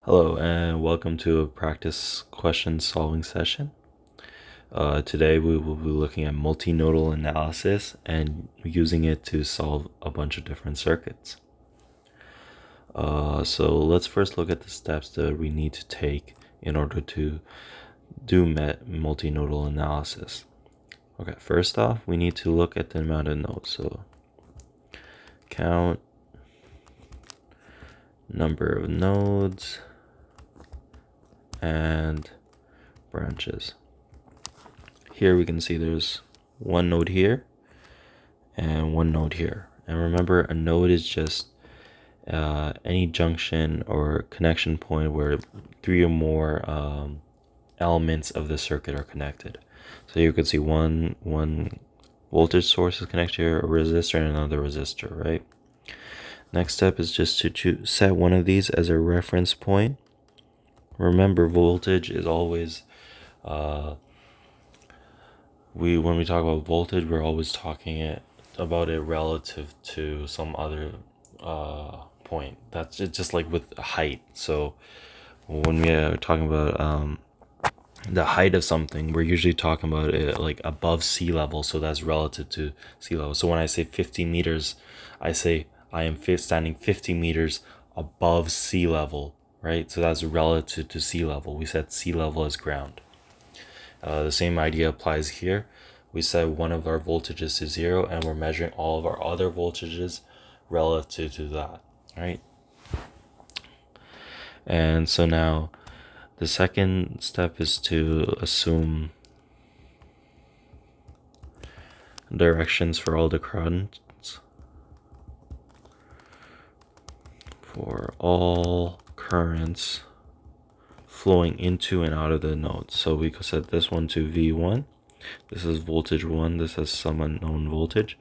Hello and welcome to a practice question solving session. Today we will be looking at multinodal analysis and using it to solve a bunch of different circuits. So let's first look at the steps that we need to take in order to do multinodal analysis. Okay, first off, we need to look at the amount of nodes. So count number of nodes and branches. Here we can see there's one node here and one node here. And remember, a node is just any junction or connection point where three or more elements of the circuit are connected. So you could see one voltage source is connected here, a resistor and another resistor, right? Next step is just to set one of these as a reference point. Remember, voltage is always when we talk about voltage, we're always talking about it relative to some other point. That's just like with height. So when we are talking about the height of something, we're usually talking about it like above sea level, so that's relative to sea level. So when I say 50 meters, I say I am standing 50 meters above sea level, right? So that's relative to sea level. We said sea level is ground. The same idea applies here. We set one of our voltages to 0 and we're measuring all of our other voltages relative to that, right? And so now the second step is to assume directions for all the currents flowing into and out of the node. So we could set this one to V1. This is voltage 1. This has some unknown voltage.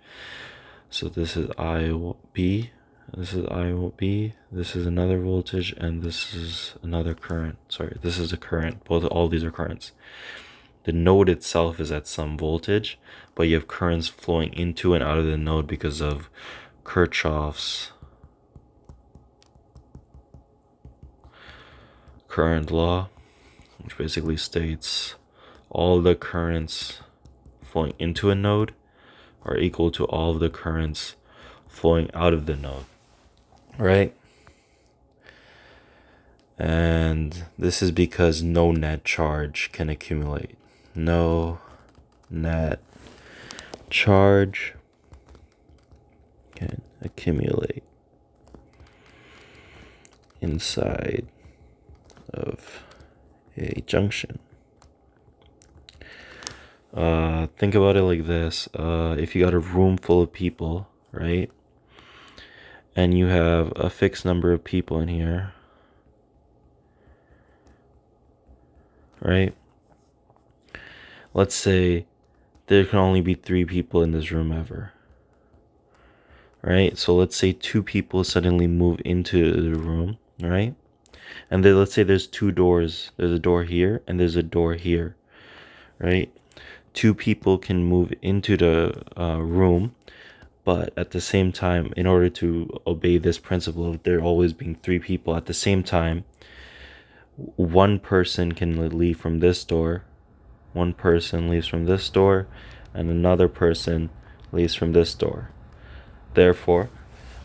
So this is IB. This is IB. This is another voltage, and this is another current. Sorry, this is a current. All these are currents. The node itself is at some voltage, but you have currents flowing into and out of the node because of Kirchhoff's current law, which basically states all the currents flowing into a node are equal to all of the currents flowing out of the node, right? And this is because no net charge can accumulate. No net charge can accumulate inside of a junction. Think about it like this. If you got a room full of people, right? And you have a fixed number of people in here, right? Let's say there can only be 3 people in this room ever, right? So let's say 2 people suddenly move into the room, right? And then let's say there's 2 doors. There's a door here and there's a door here, right? 2 people can move into the room, but at the same time, in order to obey this principle of there always being 3 people, at the same time, one person can leave from this door, one person leaves from this door, and another person leaves from this door. Therefore,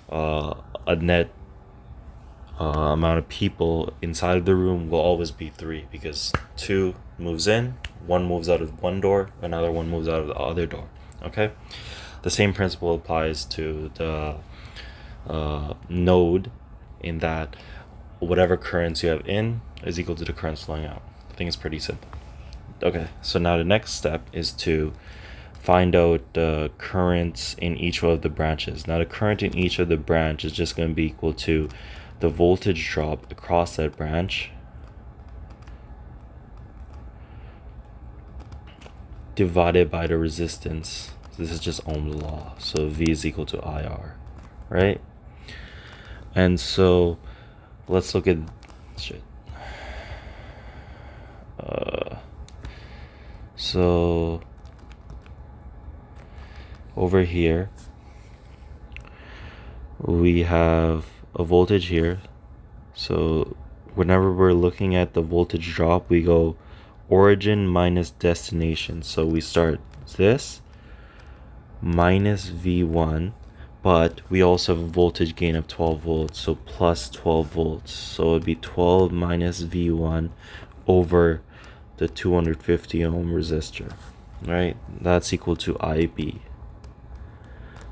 a net amount of people inside of the room will always be 3, because 2 moves in, 1 moves out of one door, another one moves out of the other door. Okay, the same principle applies to the node, in that whatever currents you have in is equal to the currents flowing out. I think it's pretty simple. Okay, so now the next step is to find out the currents in each of the branches. Now the current in each of the branch is just going to be equal to the voltage drop across that branch divided by the resistance. This is just Ohm's law. So V is equal to IR, right? And so let's look at so over here we have a voltage here. So whenever we're looking at the voltage drop, we go origin minus destination. So we start this minus V1, but we also have a voltage gain of 12 volts, so plus 12 volts. So it'd be 12 minus V1 over the 250 ohm resistor, right? That's equal to IB.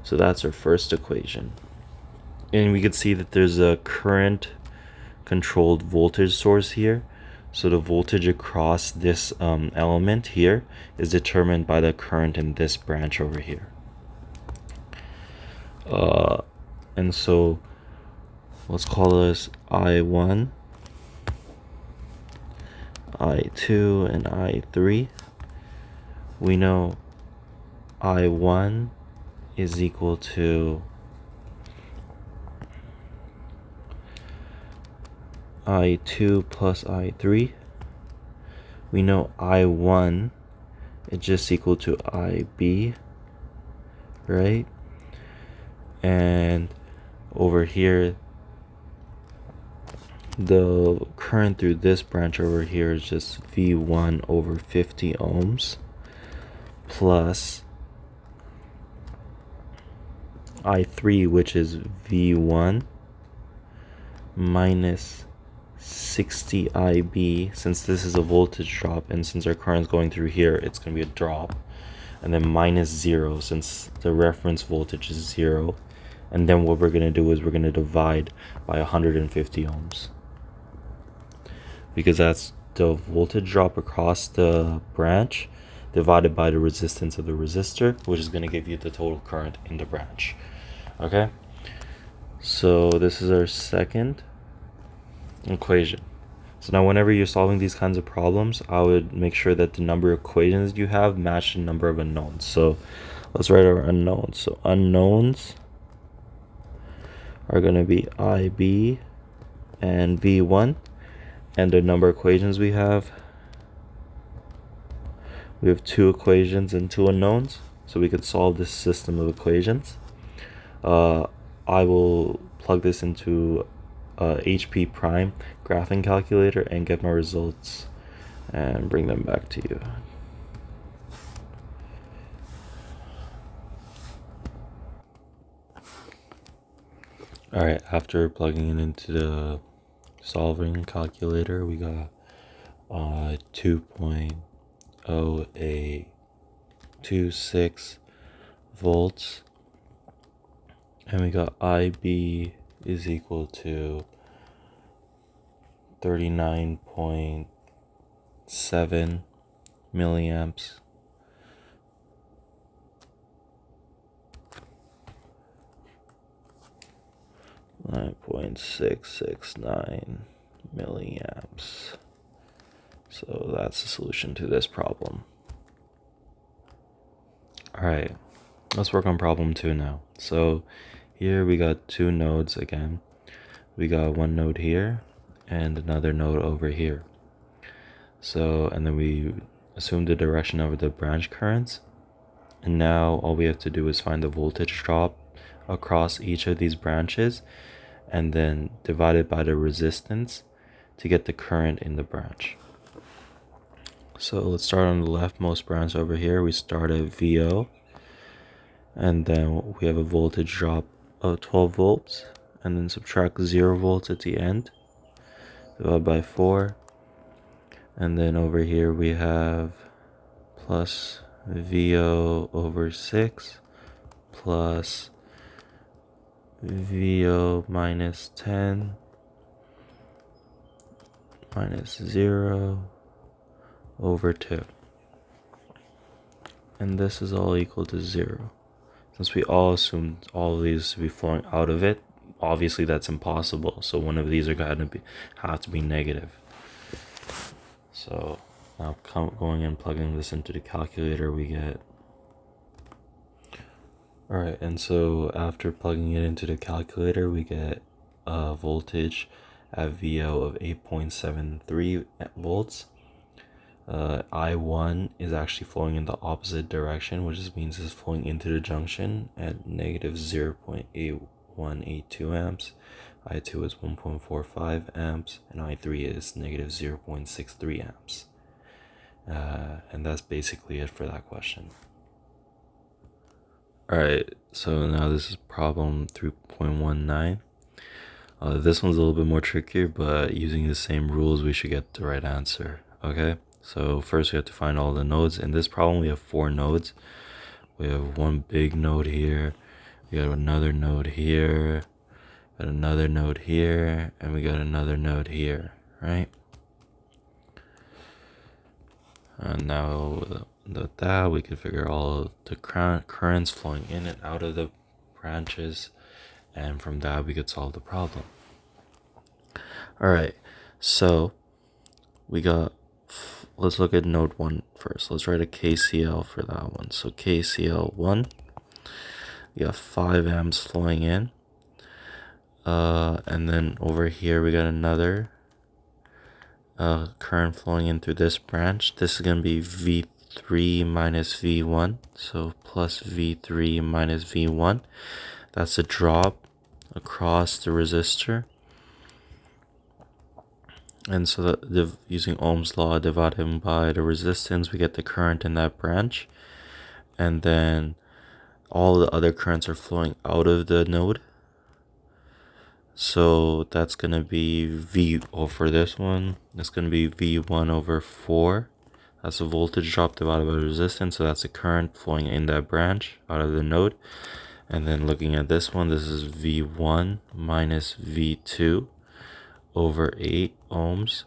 So that's our first equation. And we could see that there's a current controlled voltage source here. So the voltage across this element here is determined by the current in this branch over here. And so let's call this I1, I2, and I3. We know I1 is equal to I2 plus I3. We know I1 is just equal to IB, right? And over here, the current through this branch over here is just V1 over 50 ohms plus I3, which is V1 minus 60 IB. Since this is a voltage drop and since our current is going through here, it's going to be a drop. And then minus 0 since the reference voltage is 0. And then what we're going to do is we're going to divide by 150 ohms. Because that's the voltage drop across the branch divided by the resistance of the resistor, which is going to give you the total current in the branch. Okay? So this is our second equation. So now whenever you're solving these kinds of problems, I would make sure that the number of equations you have match the number of unknowns. So let's write our unknowns. So unknowns are going to be IB and V1. And the number of equations we have 2 equations and 2 unknowns. So we could solve this system of equations. I will plug this into HP prime graphing calculator and get my results and bring them back to you. Alright, after plugging it into the solving calculator, we got 2.0826 volts, and we got IB is equal to 39.7 milliamps. .669 milliamps. So that's the solution to this problem. Alright, let's work on problem 2 now. So here we got 2 nodes again. We got one node here and another node over here. So, and then we assume the direction of the branch currents. And now all we have to do is find the voltage drop across each of these branches and then divide it by the resistance to get the current in the branch. So let's start on the leftmost branch over here. We start at VO, and then we have a voltage drop of 12 volts, and then subtract 0 volts at the end, divide by 4, and then over here we have plus VO over 6 plus VO minus 10 minus 0 over 2. And this is all equal to 0. Since we all assumed all of these to be flowing out of it, obviously that's impossible. So one of these are going to have to be negative. So now going and plugging this into the calculator, we get... Alright, and so after plugging it into the calculator, we get a voltage at VO of 8.73 volts. I1 is actually flowing in the opposite direction, which means it's flowing into the junction at negative 0.8182 amps, I2 is 1.45 amps, and I3 is negative 0.63 amps. And that's basically it for that question. Alright, so now this is problem 3.19. This one's a little bit more trickier, but using the same rules, we should get the right answer. Okay, so first we have to find all the nodes. In this problem, we have 4 nodes. We have one big node here, we got another node here, got another node here, and we got another node here, right? And now with that, we can figure all the currents flowing in and out of the branches, and from that we could solve the problem. Alright, so we got, let's look at node 1 first. Let's write a KCL for that one. So KCL 1, we got 5 amps flowing in, and then over here we got another current flowing in through this branch. This is going to be V3 minus V1, so plus V3 minus V1. That's a drop across the resistor. And so that using Ohm's law, dividing by the resistance, we get the current in that branch. And then all the other currents are flowing out of the node. So that's going to be V, for this one, it's going to be V1 over 4. That's a voltage drop divided by resistance. So that's a current flowing in that branch out of the node. And then looking at this one, this is V1 minus V2 over 8 ohms.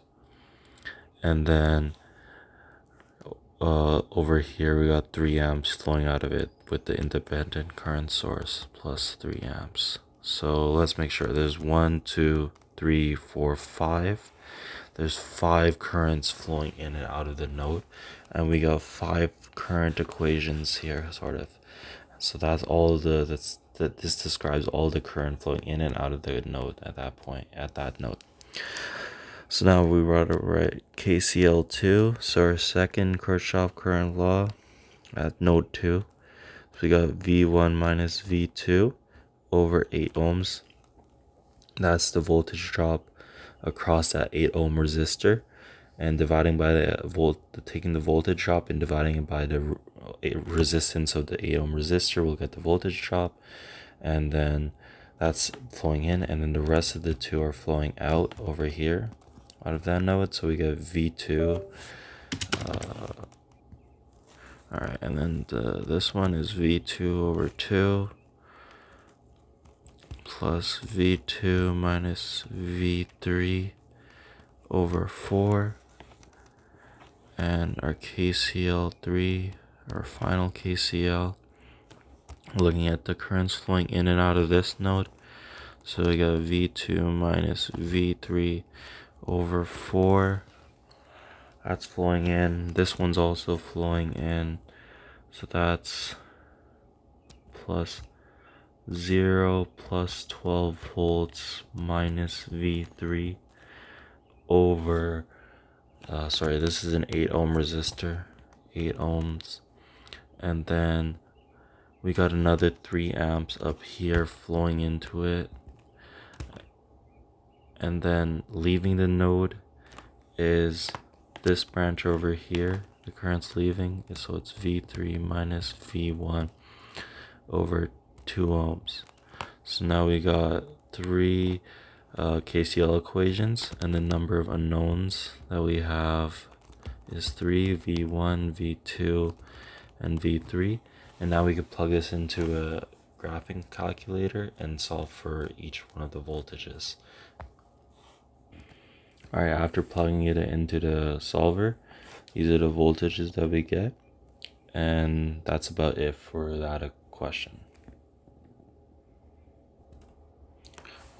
And then over here we got 3 amps flowing out of it with the independent current source plus 3 amps. So let's make sure there's 1, 2, 3, 4, 5. There's 5 currents flowing in and out of the node, and we got 5 current equations here, sort of. So that's all this describes all the current flowing in and out of the node at that point, at that node. So now we write KCL2, so our second Kirchhoff current law at node 2. So we got V1 minus V2 over 8 ohms. That's the voltage drop across that 8 ohm resistor, and dividing by taking the voltage drop and dividing it by the resistance of the 8 ohm resistor, we'll get the voltage drop, and then that's flowing in, and then the rest of the two are flowing out over here out of that node. So we get V2. Alright, and then this one is V2 over 2 plus V2 minus V3 over 4. And our KCL3, our final KCL, looking at the currents flowing in and out of this node. So we got V2 minus V3 over 4. That's flowing in. This one's also flowing in. So that's plus 0 plus 12 volts minus V3 over, this is an 8 ohm resistor, 8 ohms. And then we got another 3 amps up here flowing into it. And then leaving the node is this branch over here. The current's leaving, so it's V3 minus V1 over 2 ohms. So now we got 3 KCL equations, and the number of unknowns that we have is 3, V1, V2, and V3. And now we could plug this into a graphing calculator and solve for each one of the voltages. Alright, after plugging it into the solver, these are the voltages that we get. And that's about it for that question.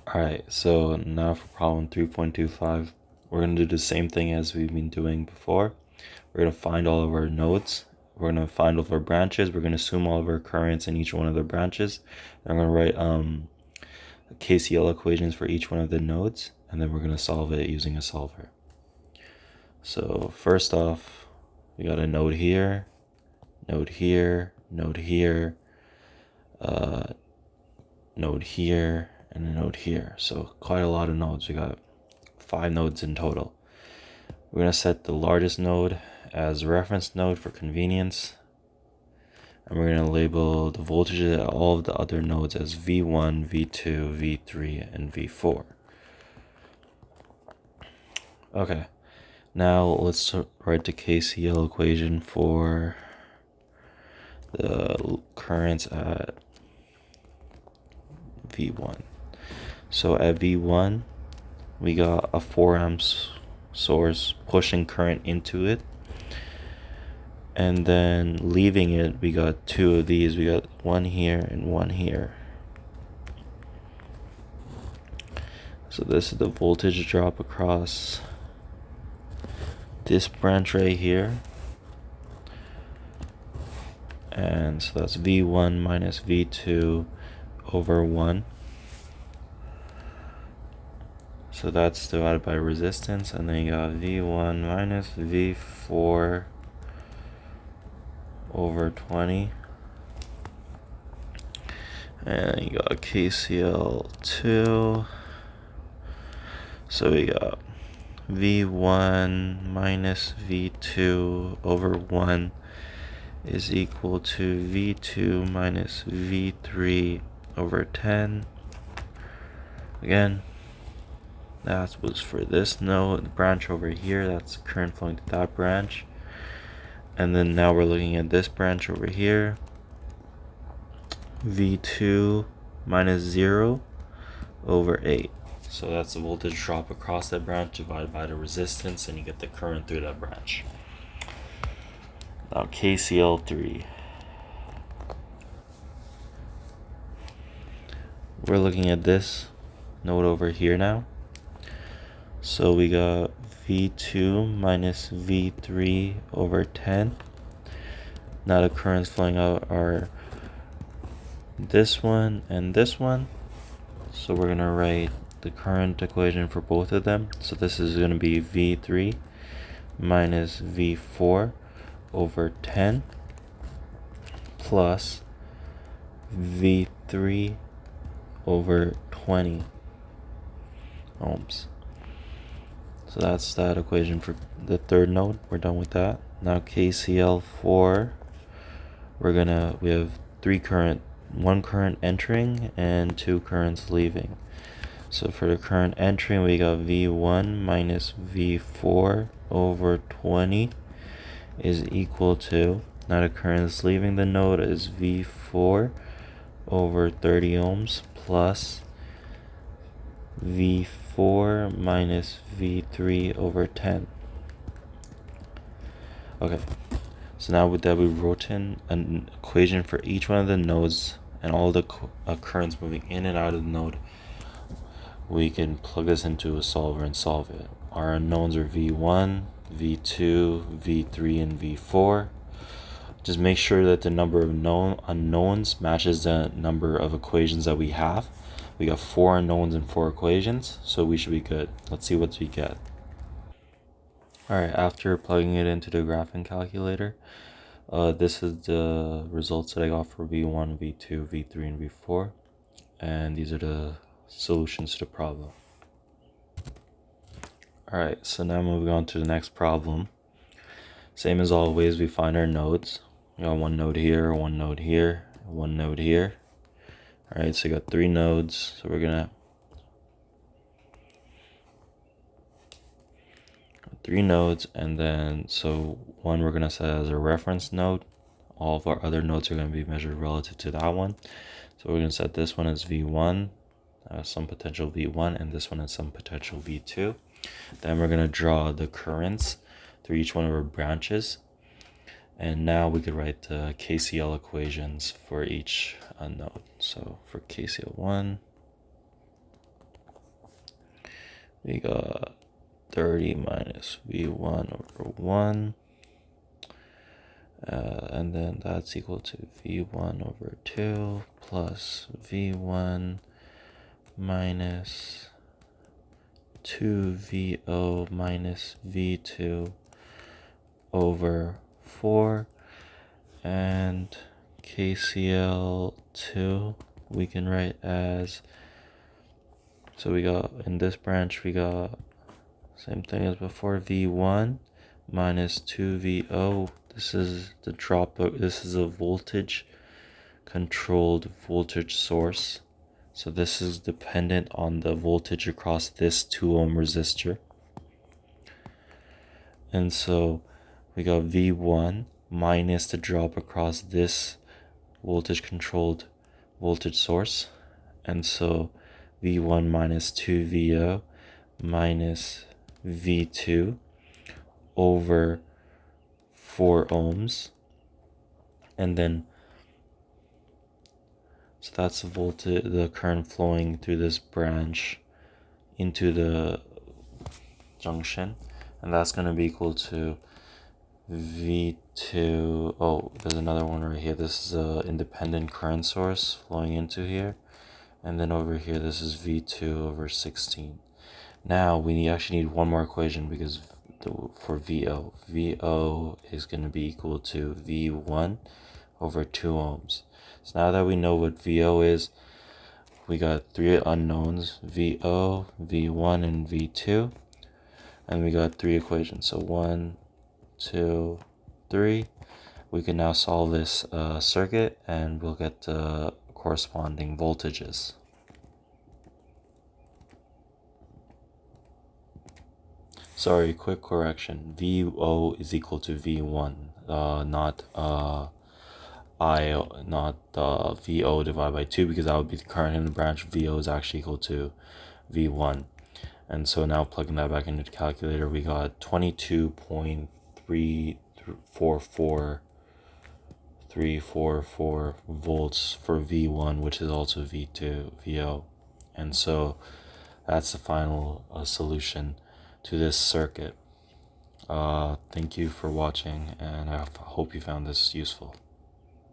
Alright, so now for problem 3.25, we're going to do the same thing as we've been doing before. We're going to find all of our nodes. We're going to find all of our branches. We're going to assume all of our currents in each one of the branches. And I'm going to write KCL equations for each one of the nodes. And then we're going to solve it using a solver. So first off, we got a node here, node here, node here, node here, and a node here. So quite a lot of nodes. We got 5 nodes in total. We're going to set the largest node as a reference node for convenience. And we're going to label the voltages at all of the other nodes as V1, V2, V3, and V4. Okay, now let's write the KCL equation for the currents at V1. So at V1, we got a 4 amps source pushing current into it, and then leaving it, we got 2 of these. We got one here and one here. So this is the voltage drop across this branch right here, and so that's V1 minus V2 over 1. So that's divided by resistance, and then you got V1 minus V4 over 20. And you got KCL2. So we got V1 minus V2 over 1 is equal to V2 minus V3 over 10. Again, that was for this node, the branch over here. That's current flowing to that branch. And then now we're looking at this branch over here. V2 minus 0 over 8. So that's the voltage drop across that branch divided by the resistance, and you get the current through that branch. Now KCL3. We're looking at this node over here now. So we got V2 minus V3 over 10. Now the currents flowing out are this one and this one. So we're going to write the current equation for both of them. So this is going to be V3 minus V4 over 10 plus V3 over 20 ohms. So that's that equation for the third node. We're done with that. Now KCL4, we have 1 current entering and 2 currents leaving. So for the current entering, we got V1 minus V4 over 20 is equal to, now the currents leaving the node is V4 over 30 ohms plus V4 minus V3 over 10. Okay, so now with that, we wrote in an equation for each one of the nodes and all the currents moving in and out of the node. We can plug this into a solver and solve it. Our unknowns are V1, V2, V3, and V4. Just make sure that the number of unknowns matches the number of equations that we have. We got 4 unknowns and 4 equations, so we should be good. Let's see what we get. Alright, after plugging it into the graphing calculator, this is the results that I got for V1, V2, V3, and V4. And these are the solutions to the problem. Alright, so now moving on to the next problem. Same as always, we find our nodes. We got 1 node here, 1 node here, 1 node here. Alright, so we got 3 nodes. So we're gonna 3 nodes, and then so 1 we're gonna set as a reference node. All of our other nodes are gonna be measured relative to that one. So we're gonna set this one as V1, some potential V1, and this one as some potential V2. Then we're gonna draw the currents through each one of our branches. And now we could write the KCL equations for each node. So for KCL1, we got 30 minus V1 over 1. And then that's equal to V1 over 2 plus V1 minus 2VO minus V2 over 4. And KCL2 we can write as So we got, in this branch, we got same thing as before, V1 minus 2VO. This is the drop, this is a voltage controlled voltage source. So this is dependent on the voltage across this 2 ohm resistor. And so we got V1 minus the drop across this voltage controlled voltage source. And so V1 minus 2VO minus V2 over 4 ohms. And then, so that's the voltage, the current flowing through this branch into the junction. And that's going to be equal to V2. Oh, there's another one right here. This is an independent current source flowing into here. And then over here, this is V2 over 16. Now, we actually need one more equation because for VO. VO is going to be equal to V1 over 2 ohms. So now that we know what VO is, we got 3 unknowns, VO, V1, and V2. And we got 3 equations. So 1, 2, 3. We can now solve this circuit and we'll get the corresponding voltages. Sorry, quick correction. VO is equal to V1, not VO divided by 2, because that would be the current in the branch. VO is actually equal to V1. And so now plugging that back into the calculator, we got 22.344 volts for V1, which is also V2, VO. And so that's the final solution to this circuit. Thank you for watching, and I hope you found this useful.